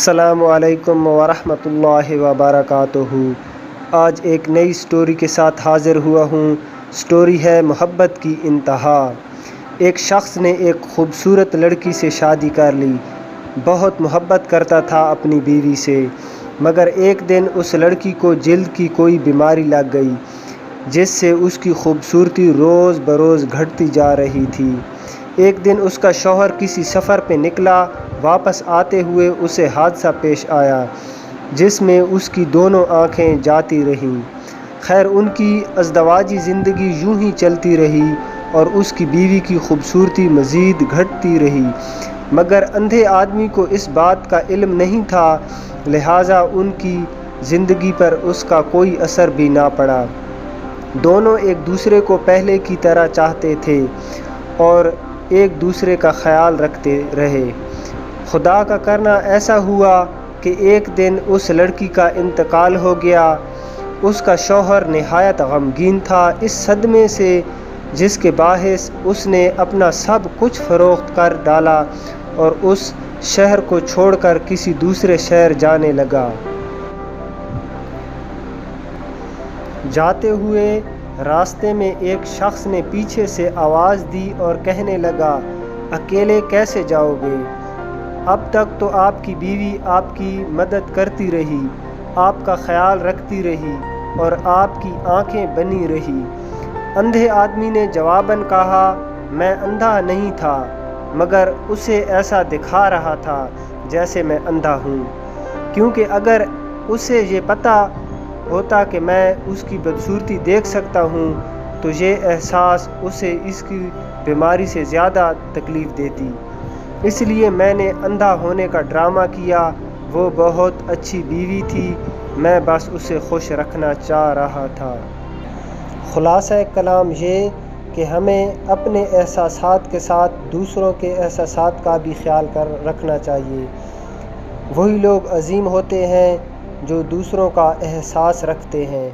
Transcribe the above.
السلام علیکم ورحمۃ اللہ وبرکاتہ۔ آج ایک نئی سٹوری کے ساتھ حاضر ہوا ہوں۔ سٹوری ہے محبت کی انتہا۔ ایک شخص نے ایک خوبصورت لڑکی سے شادی کر لی۔ بہت محبت کرتا تھا اپنی بیوی سے، مگر ایک دن اس لڑکی کو جلد کی کوئی بیماری لگ گئی، جس سے اس کی خوبصورتی روز بروز گھٹتی جا رہی تھی۔ ایک دن اس کا شوہر کسی سفر پہ نکلا۔ واپس آتے ہوئے اسے حادثہ پیش آیا، جس میں اس کی دونوں آنکھیں جاتی رہیں۔ خیر، ان کی ازدواجی زندگی یوں ہی چلتی رہی اور اس کی بیوی کی خوبصورتی مزید گھٹتی رہی، مگر اندھے آدمی کو اس بات کا علم نہیں تھا، لہٰذا ان کی زندگی پر اس کا کوئی اثر بھی نہ پڑا۔ دونوں ایک دوسرے کو پہلے کی طرح چاہتے تھے اور ایک دوسرے کا خیال رکھتے رہے۔ خدا کا کرنا ایسا ہوا کہ ایک دن اس لڑکی کا انتقال ہو گیا۔ اس کا شوہر نہایت غمگین تھا اس صدمے سے، جس کے باعث اس نے اپنا سب کچھ فروخت کر ڈالا اور اس شہر کو چھوڑ کر کسی دوسرے شہر جانے لگا۔ جاتے ہوئے راستے میں ایک شخص نے پیچھے سے آواز دی اور کہنے لگا، اکیلے کیسے جاؤ گے؟ اب تک تو آپ کی بیوی آپ کی مدد کرتی رہی، آپ کا خیال رکھتی رہی اور آپ کی آنکھیں بنی رہی۔ اندھے آدمی نے جواباً کہا، میں اندھا نہیں تھا، مگر اسے ایسا دکھا رہا تھا جیسے میں اندھا ہوں، کیونکہ اگر اسے یہ پتہ ہوتا کہ میں اس کی بدصورتی دیکھ سکتا ہوں تو یہ احساس اسے اس کی بیماری سے زیادہ تکلیف دیتی۔ اس لیے میں نے اندھا ہونے کا ڈرامہ کیا۔ وہ بہت اچھی بیوی تھی، میں بس اسے خوش رکھنا چاہ رہا تھا۔ خلاصہ کلام یہ کہ ہمیں اپنے احساسات کے ساتھ دوسروں کے احساسات کا بھی خیال رکھنا چاہیے۔ وہی لوگ عظیم ہوتے ہیں جو دوسروں کا احساس رکھتے ہیں۔